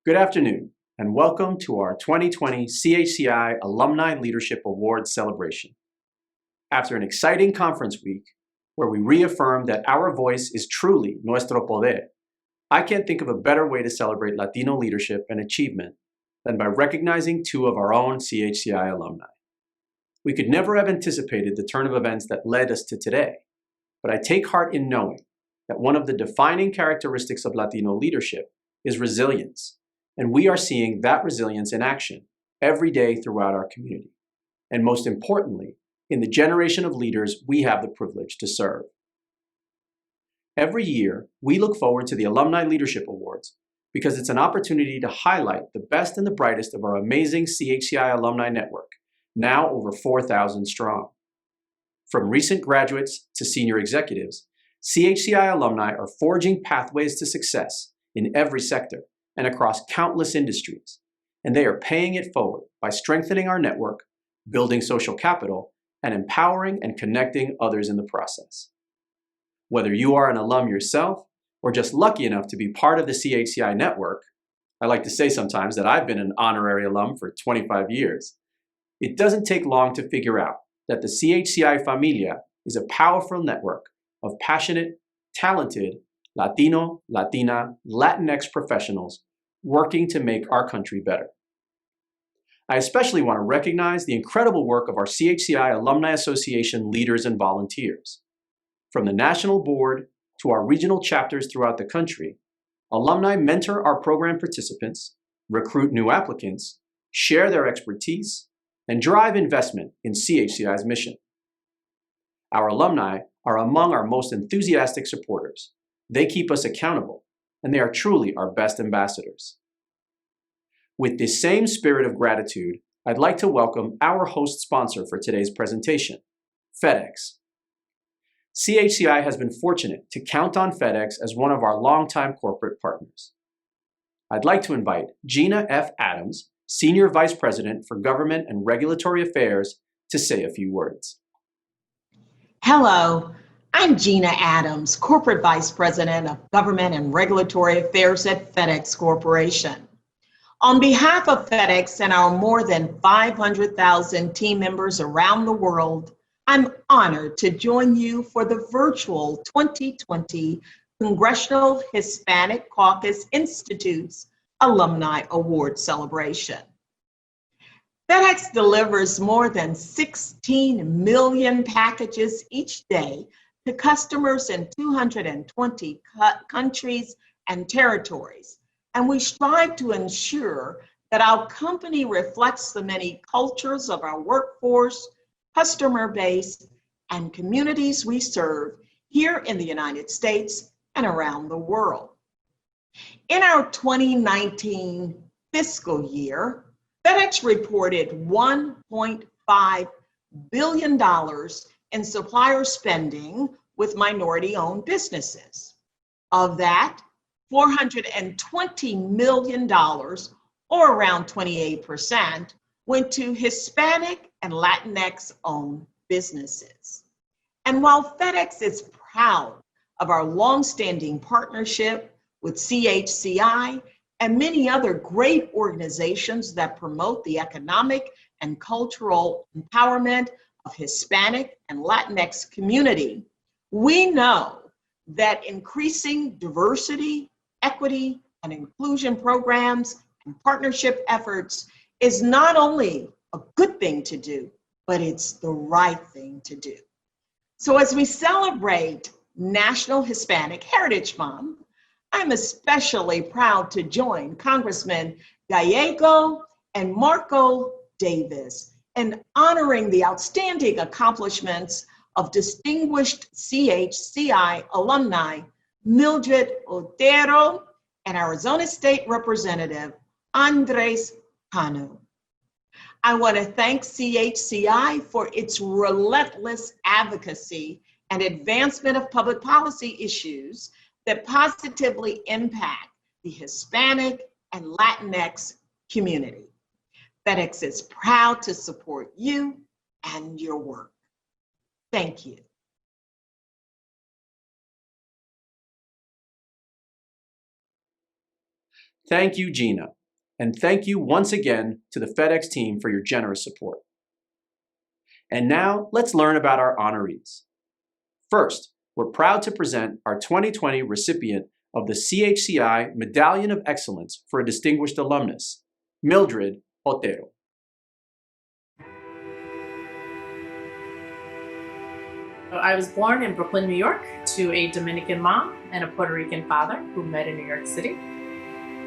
Good afternoon, and welcome to our 2020 CHCI Alumni Leadership Awards celebration. After an exciting conference week, where we reaffirmed that our voice is truly nuestro poder, I can't think of a better way to celebrate Latino leadership and achievement than by recognizing two of our own CHCI alumni. We could never have anticipated the turn of events that led us to today, but I take heart in knowing that one of the defining characteristics of Latino leadership is resilience, and we are seeing that resilience in action every day throughout our community, and most importantly, in the generation of leaders we have the privilege to serve. Every year, we look forward to the Alumni Leadership Awards because it's an opportunity to highlight the best and the brightest of our amazing CHCI alumni network, now over 4,000 strong. From recent graduates to senior executives, CHCI alumni are forging pathways to success in every sector and across countless industries, and they are paying it forward by strengthening our network, building social capital, and empowering and connecting others in the process. Whether you are an alum yourself or just lucky enough to be part of the CHCI network, I like to say sometimes that I've been an honorary alum for 25 years. It doesn't take long to figure out that the CHCI familia is a powerful network of passionate, talented Latino, Latina, Latinx professionals working to make our country better. I especially want to recognize the incredible work of our CHCI Alumni Association leaders and volunteers. From the national board to our regional chapters throughout the country, alumni mentor our program participants, recruit new applicants, share their expertise, and drive investment in CHCI's mission. Our alumni are among our most enthusiastic supporters. They keep us accountable, and they are truly our best ambassadors. With this same spirit of gratitude, I'd like to welcome our host sponsor for today's presentation, FedEx. CHCI has been fortunate to count on FedEx as one of our longtime corporate partners. I'd like to invite Gina F. Adams, Senior Vice President for Government and Regulatory Affairs, to say a few words. Hello, I'm Gina Adams, Corporate Vice President of Government and Regulatory Affairs at FedEx Corporation. On behalf of FedEx and our more than 500,000 team members around the world, I'm honored to join you for the virtual 2020 Congressional Hispanic Caucus Institute's Alumni Award celebration. FedEx delivers more than 16 million packages each day to customers in 220 countries and territories, and we strive to ensure that our company reflects the many cultures of our workforce, customer base, and communities we serve here in the United States and around the world. In our 2019 fiscal year, FedEx reported $1.5 billion in supplier spending with minority-owned businesses. Of that, $420 million, or around 28%, went to Hispanic and Latinx-owned businesses. And while FedEx is proud of our longstanding partnership with CHCI and many other great organizations that promote the economic and cultural empowerment of Hispanic and Latinx community, we know that increasing diversity, equity, and inclusion programs and partnership efforts is not only a good thing to do, but it's the right thing to do. So as we celebrate National Hispanic Heritage Month, I'm especially proud to join Congressman Gallego and Marco Davis in honoring the outstanding accomplishments of distinguished CHCI alumni Mildred Otero and Arizona State Representative Andres Cano. I want to thank CHCI for its relentless advocacy and advancement of public policy issues that positively impact the Hispanic and Latinx community. FedEx is proud to support you and your work. Thank you. Thank you, Gina. And thank you once again to the FedEx team for your generous support. And now let's learn about our honorees. First, we're proud to present our 2020 recipient of the CHCI Medallion of Excellence for a Distinguished Alumnus, Mildred Otero. I was born in Brooklyn, New York, to a Dominican mom and a Puerto Rican father who met in New York City.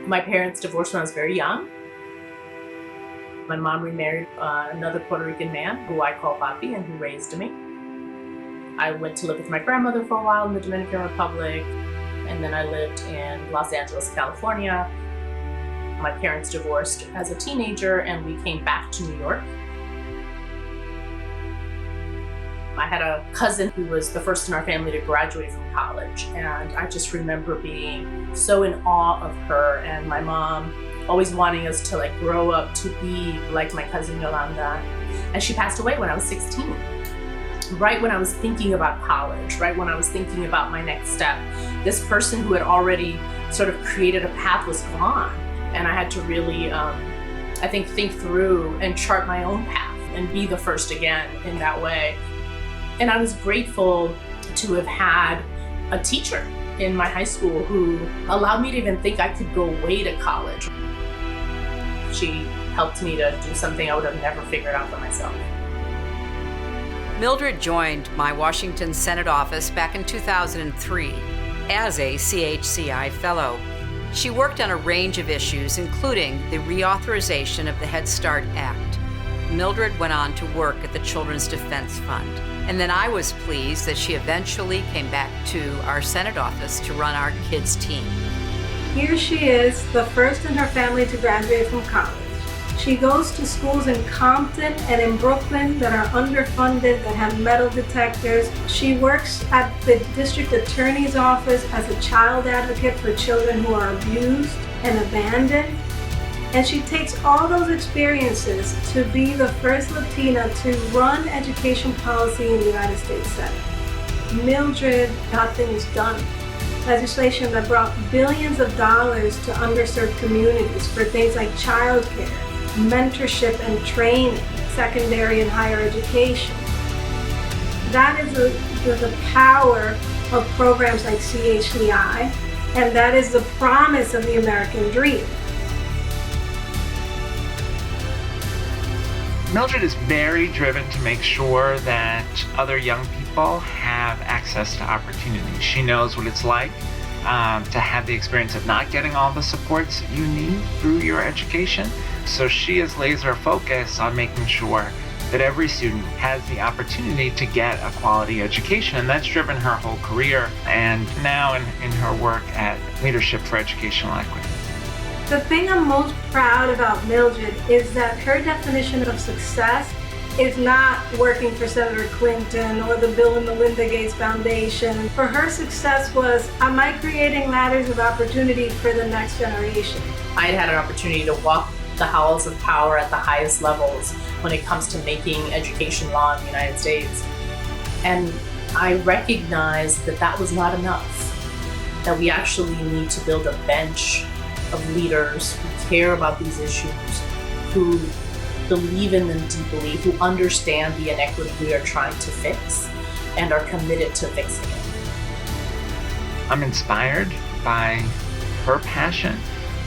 My parents divorced when I was very young. My mom remarried another Puerto Rican man who I call Papi and who raised me. I went to live with my grandmother for a while in the Dominican Republic, and then I lived in Los Angeles, California. My parents divorced as a teenager and we came back to New York. I had a cousin who was the first in our family to graduate from college, and I just remember being so in awe of her and my mom always wanting us to grow up to be like my cousin Yolanda. And she passed away when I was 16, right when I was thinking about college, right when I was thinking about my next step. This person who had already sort of created a path was gone, and I had to really, think through and chart my own path and be the first again in that way. And I was grateful to have had a teacher in my high school who allowed me to even think I could go away to college. She helped me to do something I would have never figured out for myself. Mildred joined my Washington Senate office back in 2003 as a CHCI fellow. She worked on a range of issues, including the reauthorization of the Head Start Act. Mildred went on to work at the Children's Defense Fund. And then I was pleased that she eventually came back to our Senate office to run our kids team. Here she is, the first in her family to graduate from college. She goes to schools in Compton and in Brooklyn that are underfunded, that have metal detectors. She works at the district attorney's office as a child advocate for children who are abused and abandoned. And she takes all those experiences to be the first Latina to run education policy in the United States Senate. Mildred got things done. Legislation that brought billions of dollars to underserved communities for things like childcare, mentorship and training, secondary and higher education. That is the power of programs like CHCI, and that is the promise of the American dream. Mildred is very driven to make sure that other young people have access to opportunities. She knows what it's like to have the experience of not getting all the supports you need through your education. So she is laser focused on making sure that every student has the opportunity to get a quality education. And that's driven her whole career and now in her work at Leadership for Educational Equity. The thing I'm most proud about Mildred is that her definition of success is not working for Senator Clinton or the Bill and Melinda Gates Foundation. For her, success was, am I creating ladders of opportunity for the next generation? I had an opportunity to walk the halls of power at the highest levels when it comes to making education law in the United States. And I recognized that that was not enough, that we actually need to build a bench of leaders who care about these issues, who believe in them deeply, who understand the inequity we are trying to fix and are committed to fixing it. I'm inspired by her passion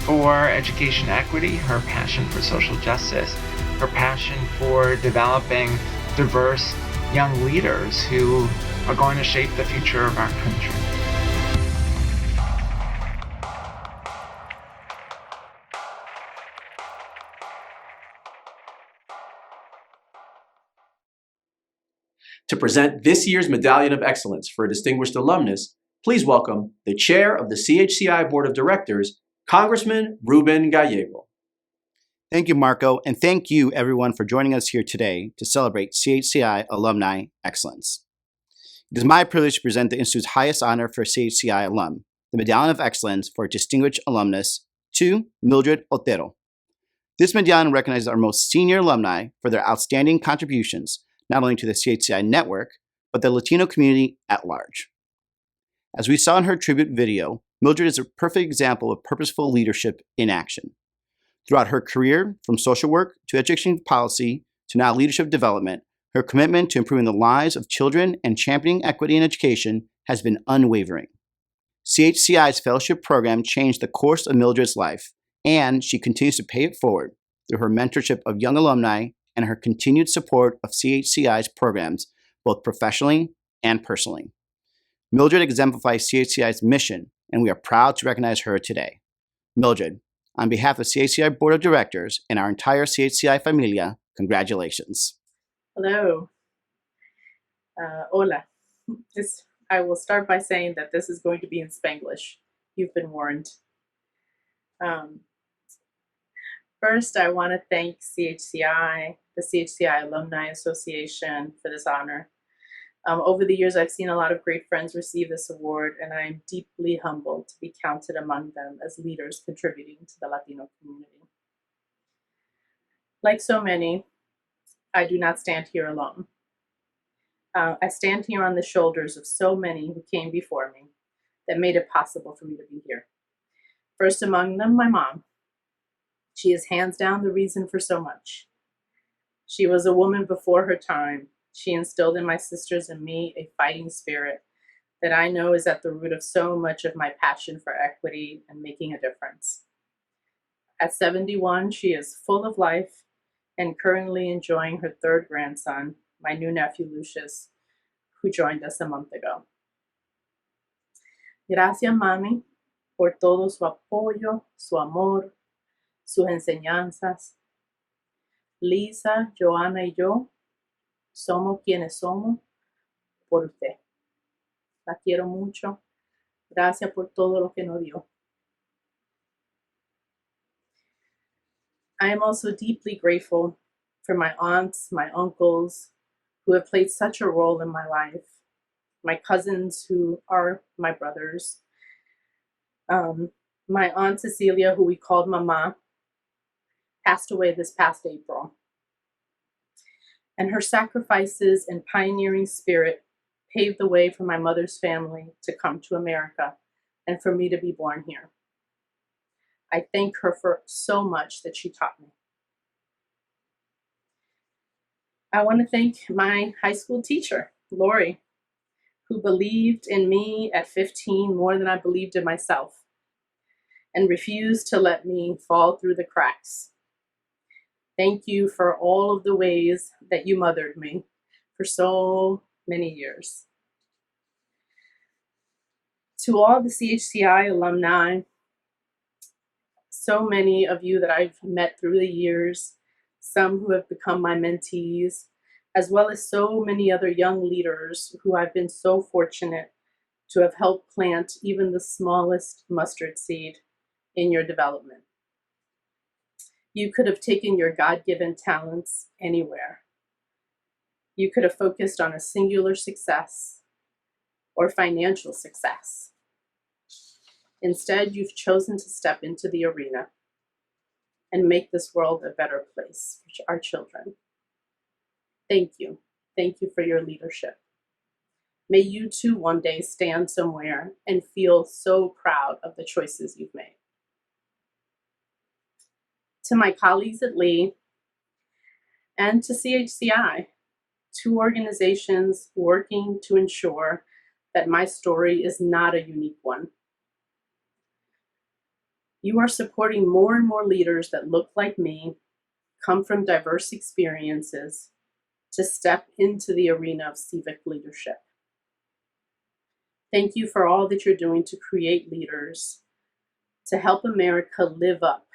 for education equity, her passion for social justice, her passion for developing diverse young leaders who are going to shape the future of our country. To present this year's Medallion of Excellence for a Distinguished Alumnus, please welcome the Chair of the CHCI Board of Directors, Congressman Ruben Gallego. Thank you, Marco, and thank you, everyone, for joining us here today to celebrate CHCI Alumni Excellence. It is my privilege to present the Institute's highest honor for a CHCI alum, the Medallion of Excellence for a Distinguished Alumnus, to Mildred Otero. This medallion recognizes our most senior alumni for their outstanding contributions, not only to the CHCI network, but the Latino community at large. As we saw in her tribute video, Mildred is a perfect example of purposeful leadership in action. Throughout her career, from social work to education policy to now leadership development, her commitment to improving the lives of children and championing equity in education has been unwavering. CHCI's fellowship program changed the course of Mildred's life, and she continues to pay it forward through her mentorship of young alumni and her continued support of CHCI's programs, both professionally and personally. Mildred exemplifies CHCI's mission, and we are proud to recognize her today. Mildred, on behalf of CHCI Board of Directors and our entire CHCI familia, congratulations. Hello. Hola. I will start by saying that this is going to be in Spanglish. You've been warned. First, I want to thank CHCI, the CHCI Alumni Association, for this honor. Over the years, I've seen a lot of great friends receive this award, and I am deeply humbled to be counted among them as leaders contributing to the Latino community. Like so many, I do not stand here alone. I stand here on the shoulders of so many who came before me that made it possible for me to be here. First among them, my mom. She is hands down the reason for so much. She was a woman before her time. She instilled in my sisters and me a fighting spirit that I know is at the root of so much of my passion for equity and making a difference. At 71, she is full of life and currently enjoying her third grandson, my new nephew, Lucius, who joined us a month ago. Gracias, Mami, por todo su apoyo, su amor, sus enseñanzas. Lisa, Joana y yo somos quienes somos por usted. La quiero mucho. Gracias por todo lo que nos dio. I am also deeply grateful for my aunts, my uncles, who have played such a role in my life, my cousins who are my brothers, my Aunt Cecilia, who we called Mama, passed away this past April. And her sacrifices and pioneering spirit paved the way for my mother's family to come to America and for me to be born here. I thank her for so much that she taught me. I want to thank my high school teacher, Lori, who believed in me at 15 more than I believed in myself and refused to let me fall through the cracks. Thank you for all of the ways that you mothered me for so many years. To all the CHCI alumni, so many of you that I've met through the years, some who have become my mentees, as well as so many other young leaders who I've been so fortunate to have helped plant even the smallest mustard seed in your development. You could have taken your God-given talents anywhere. You could have focused on a singular success or financial success. Instead, you've chosen to step into the arena and make this world a better place for our children. Thank you. Thank you for your leadership. May you too one day stand somewhere and feel so proud of the choices you've made. To my colleagues at Lee and to CHCI, two organizations working to ensure that my story is not a unique one. You are supporting more and more leaders that look like me, come from diverse experiences, to step into the arena of civic leadership. Thank you for all that you're doing to create leaders, to help America live up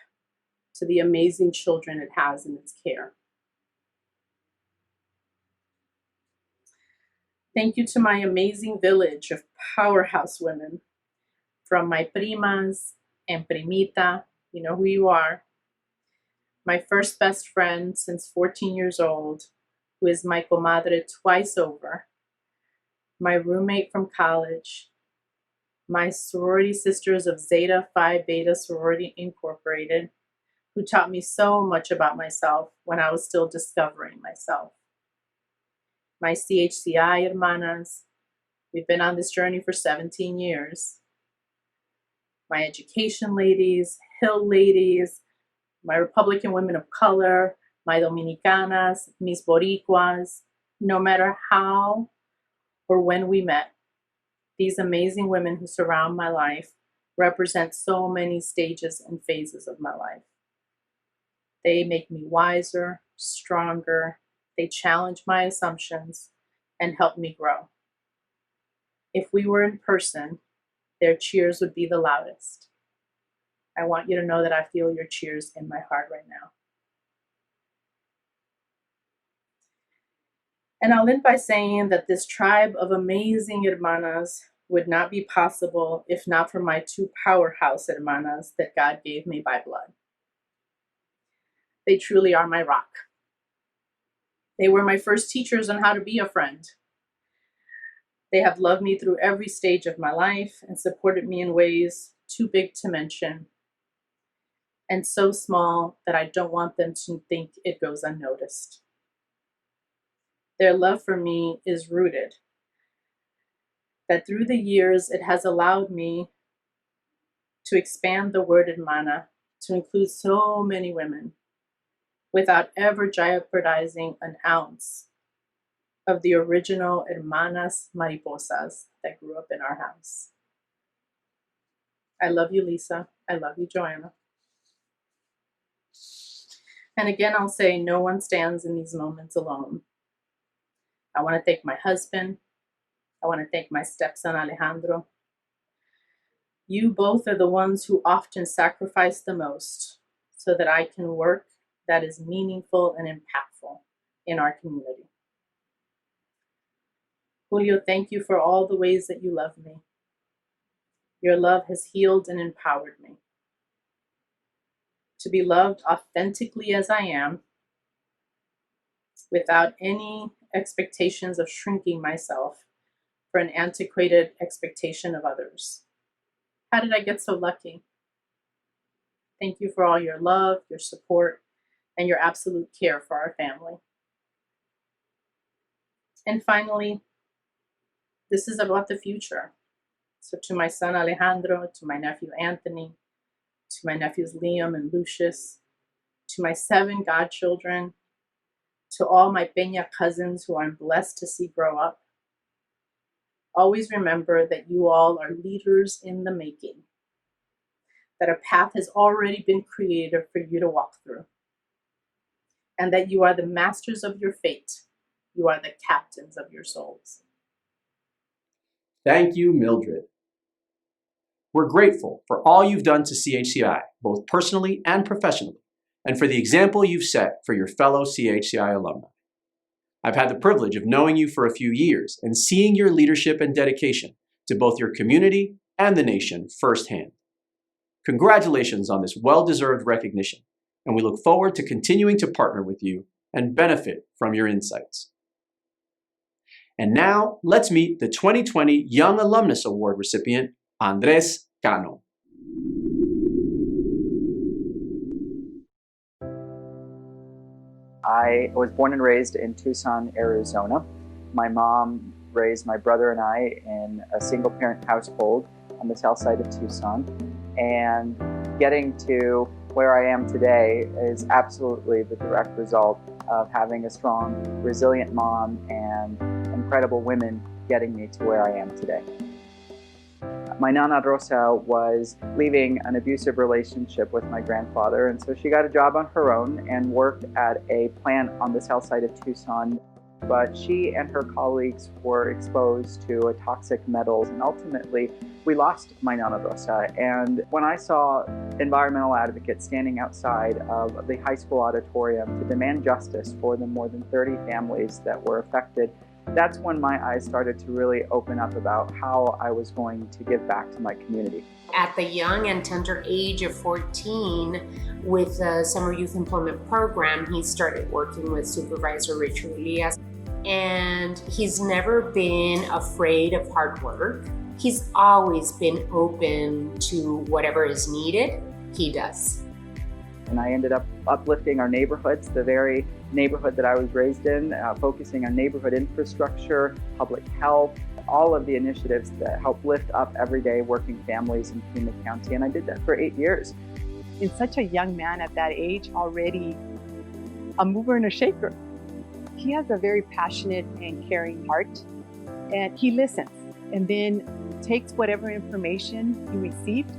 to the amazing children it has in its care. Thank you to my amazing village of powerhouse women, from my primas and primita, you know who you are, my first best friend since 14 years old, who is my comadre twice over, my roommate from college, my sorority sisters of Zeta Phi Beta Sorority Incorporated, who taught me so much about myself when I was still discovering myself. My CHCI hermanas, we've been on this journey for 17 years. my education ladies, Hill ladies, my Republican women of color, my Dominicanas, mis Boricuas. No matter how or when we met, these amazing women who surround my life represent so many stages and phases of my life. They make me wiser, stronger. They challenge my assumptions and help me grow. If we were in person, their cheers would be the loudest. I want you to know that I feel your cheers in my heart right now. And I'll end by saying that this tribe of amazing hermanas would not be possible if not for my two powerhouse hermanas that God gave me by blood. They truly are my rock. They were my first teachers on how to be a friend. They have loved me through every stage of my life and supported me in ways too big to mention and so small that I don't want them to think it goes unnoticed. Their love for me is rooted, that through the years it has allowed me to expand the word hermana to include so many women without ever jeopardizing an ounce of the original hermanas mariposas that grew up in our house. I love you, Lisa. I love you, Joanna. And again, I'll say no one stands in these moments alone. I want to thank my husband. I want to thank my stepson, Alejandro. You both are the ones who often sacrifice the most so that I can work that is meaningful and impactful in our community. Julio, thank you for all the ways that you love me. Your love has healed and empowered me. To be loved authentically as I am, without any expectations of shrinking myself for an antiquated expectation of others. How did I get so lucky? Thank you for all your love, your support, and your absolute care for our family. And finally, this is about the future. So to my son Alejandro, to my nephew Anthony, to my nephews Liam and Lucius, to my 7 godchildren, to all my Peña cousins who I'm blessed to see grow up, always remember that you all are leaders in the making, that a path has already been created for you to walk through, and that you are the masters of your fate. You are the captains of your souls. Thank you, Mildred. We're grateful for all you've done to CHCI, both personally and professionally, and for the example you've set for your fellow CHCI alumni. I've had the privilege of knowing you for a few years and seeing your leadership and dedication to both your community and the nation firsthand. Congratulations on this well-deserved recognition, and we look forward to continuing to partner with you and benefit from your insights. And now, let's meet the 2020 Young Alumnus Award recipient, Andres Cano. I was born and raised in Tucson, Arizona. My mom raised my brother and I in a single-parent household on the south side of Tucson. And getting to where I am today is absolutely the direct result of having a strong, resilient mom and incredible women getting me to where I am today. My Nana Rosa was leaving an abusive relationship with my grandfather, and so she got a job on her own and worked at a plant on the south side of Tucson. But she and her colleagues were exposed to toxic metals, and ultimately we lost my Nana Rosa. And when I saw environmental advocates standing outside of the high school auditorium to demand justice for the more than 30 families that were affected, that's when my eyes started to really open up about how I was going to give back to my community. At the young and tender age of 14, with the Summer Youth Employment Program, he started working with Supervisor Richard Elias. And he's never been afraid of hard work. He's always been open to whatever is needed, he does. And I ended up uplifting our neighborhoods, the very neighborhood that I was raised in, focusing on neighborhood infrastructure, public health, all of the initiatives that help lift up everyday working families in Pima County. And I did that for 8 years. In such a young man at that age, already a mover and a shaker. He has a very passionate and caring heart, and he listens and then takes whatever information he received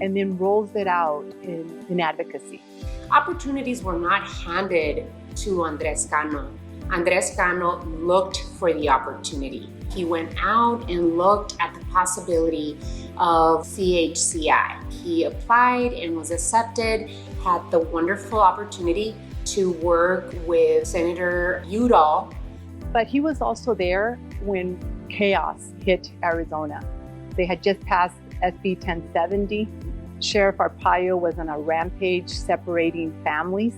and then rolls it out in advocacy. Opportunities were not handed to Andres Cano. Andres Cano looked for the opportunity. He went out and looked at the possibility of CHCI. He applied and was accepted, had the wonderful opportunity to work with Senator Udall. But he was also there when chaos hit Arizona. They had just passed SB 1070. Sheriff Arpaio was on a rampage separating families.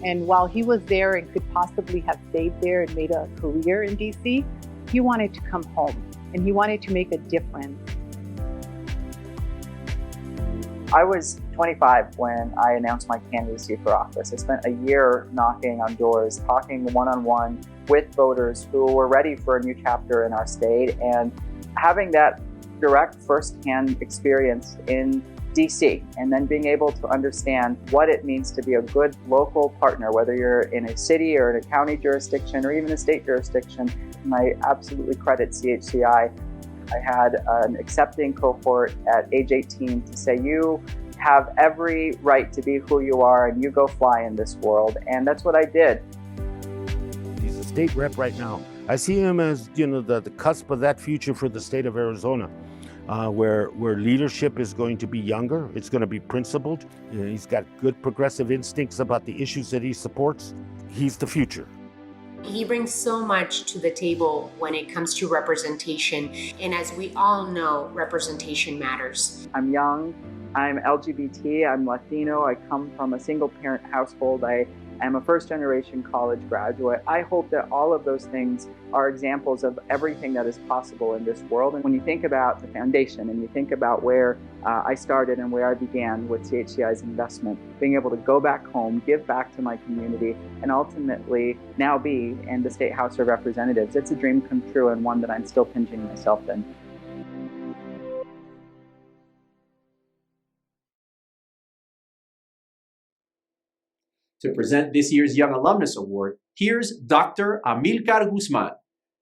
And while he was there and could possibly have stayed there and made a career in DC, he wanted to come home and he wanted to make a difference. I was 25 when I announced my candidacy for office. I spent a year knocking on doors, talking one-on-one with voters who were ready for a new chapter in our state, and having that direct first-hand experience in DC, and then being able to understand what it means to be a good local partner, whether you're in a city or in a county jurisdiction or even a state jurisdiction. And I absolutely credit CHCI. I had an accepting cohort at age 18 to say, you have every right to be who you are and you go fly in this world. And that's what I did. He's a state rep right now. I see him as, the cusp of that future for the state of Arizona, where leadership is going to be younger. It's going to be principled. He's got good progressive instincts about the issues that he supports. He's the future. He brings so much to the table when it comes to representation. And as we all know, representation matters. I'm young, I'm LGBT, I'm Latino, I come from a single parent household, I am a first-generation college graduate. I hope that all of those things are examples of everything that is possible in this world. And when you think about the foundation and you think about where I started and where I began with CHCI's investment, being able to go back home, give back to my community, and ultimately now be in the State House of Representatives, it's a dream come true and one that I'm still pinching myself in. To present this year's Young Alumnus Award, here's Dr. Amilcar Guzman,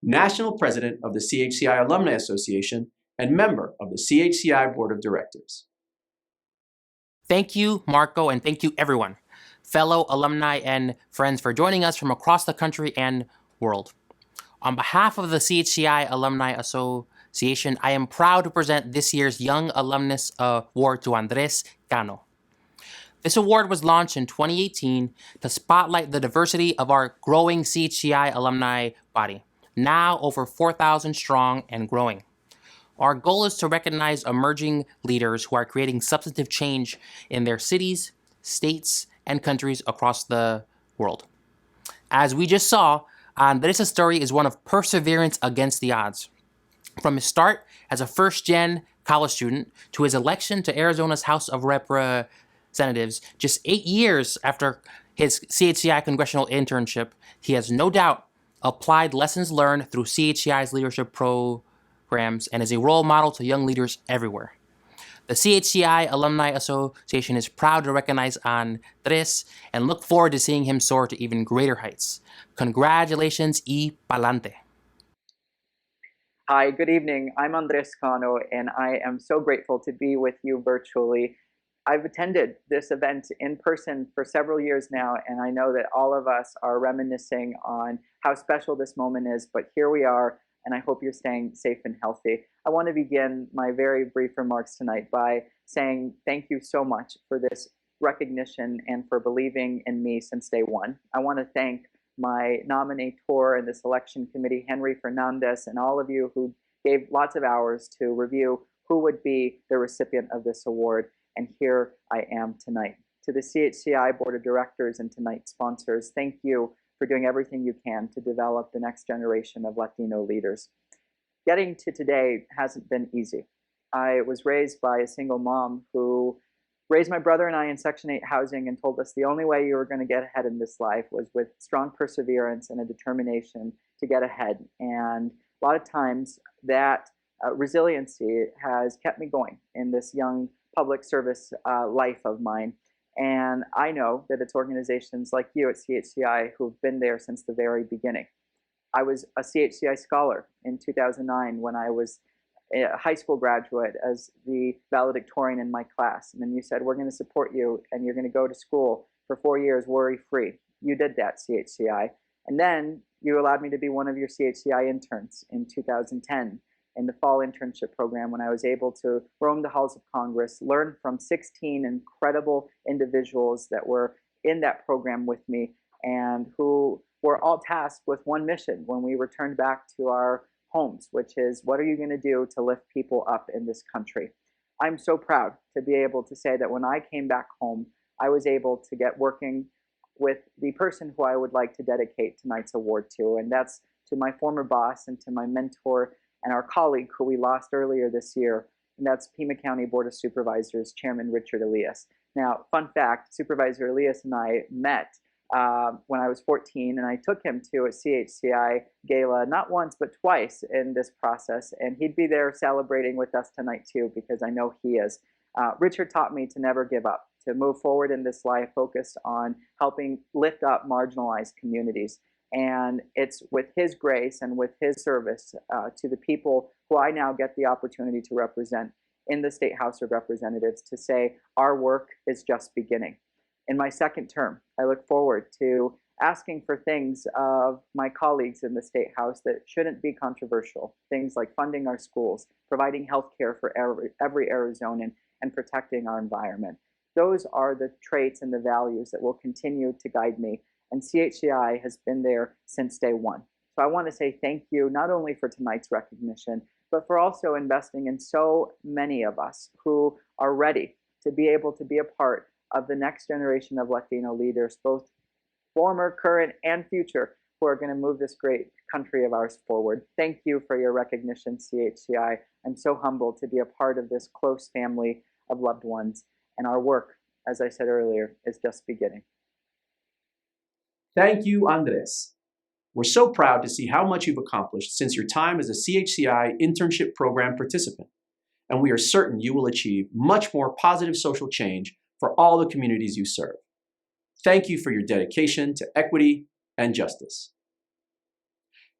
National President of the CHCI Alumni Association and member of the CHCI Board of Directors. Thank you, Marco, and thank you, everyone, fellow alumni and friends, for joining us from across the country and world. On behalf of the CHCI Alumni Association, I am proud to present this year's Young Alumnus Award to Andres Cano. This award was launched in 2018 to spotlight the diversity of our growing CHCI alumni body, now over 4,000 strong and growing. Our goal is to recognize emerging leaders who are creating substantive change in their cities, states, and countries across the world. As we just saw, Andres' story is one of perseverance against the odds. From his start as a first-gen college student to his election to Arizona's House of Representatives, just 8 years after his CHCI congressional internship, he has no doubt applied lessons learned through CHCI's leadership programs and is a role model to young leaders everywhere. The CHCI Alumni Association is proud to recognize Andres and look forward to seeing him soar to even greater heights. Congratulations y pa'lante. Hi, good evening. I'm Andres Cano, and I am so grateful to be with you virtually. I've attended this event in person for several years now, and I know that all of us are reminiscing on how special this moment is, but here we are, and I hope you're staying safe and healthy. I want to begin my very brief remarks tonight by saying thank you so much for this recognition and for believing in me since day one. I want to thank my nominator in the selection committee, Henry Fernandez, and all of you who gave lots of hours to review who would be the recipient of this award. And here I am tonight. To the CHCI Board of Directors and tonight's sponsors, thank you for doing everything you can to develop the next generation of Latino leaders. Getting to today hasn't been easy. I was raised by a single mom who raised my brother and I in Section 8 housing and told us the only way you were going to get ahead in this life was with strong perseverance and a determination to get ahead. And a lot of times that resiliency has kept me going in this young public service life of mine. And I know that it's organizations like you at CHCI who've been there since the very beginning. I was a CHCI scholar in 2009 when I was a high school graduate as the valedictorian in my class. And then you said, we're going to support you and you're going to go to school for 4 years worry-free. You did that, CHCI. And then you allowed me to be one of your CHCI interns in 2010 in the fall internship program when I was able to roam the halls of Congress, learn from 16 incredible individuals that were in that program with me and who were all tasked with one mission when we returned back to our homes, which is, what are you going to do to lift people up in this country? I'm so proud to be able to say that when I came back home, I was able to get working with the person who I would like to dedicate tonight's award to, and that's to my former boss and to my mentor and our colleague who we lost earlier this year, and that's Pima County Board of Supervisors Chairman Richard Elias. Now, fun fact, Supervisor Elias and I met when I was 14, and I took him to a CHCI gala not once but twice in this process, and he'd be there celebrating with us tonight too, because I know he is. Richard taught me to never give up, to move forward in this life focused on helping lift up marginalized communities. And it's with his grace and with his service to the people who I now get the opportunity to represent in the State House of Representatives to say our work is just beginning. In my second term, I look forward to asking for things of my colleagues in the State House that shouldn't be controversial. Things like funding our schools, providing health care for every Arizonan, and protecting our environment. Those are the traits and the values that will continue to guide me. And CHCI has been there since day one. So I want to say thank you, not only for tonight's recognition, but for also investing in so many of us who are ready to be able to be a part of the next generation of Latino leaders, both former, current, and future, who are going to move this great country of ours forward. Thank you for your recognition, CHCI. I'm so humbled to be a part of this close family of loved ones, and our work, as I said earlier, is just beginning. Thank you, Andres. We're so proud to see how much you've accomplished since your time as a CHCI internship program participant, and we are certain you will achieve much more positive social change for all the communities you serve. Thank you for your dedication to equity and justice.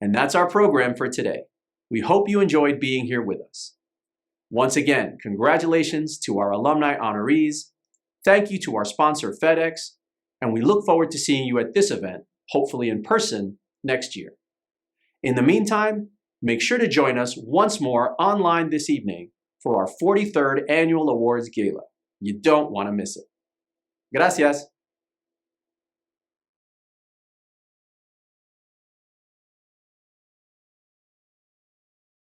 And that's our program for today. We hope you enjoyed being here with us. Once again, congratulations to our alumni honorees. Thank you to our sponsor, FedEx, and we look forward to seeing you at this event, hopefully in person, next year. In the meantime, make sure to join us once more online this evening for our 43rd Annual Awards Gala. You don't want to miss it. Gracias.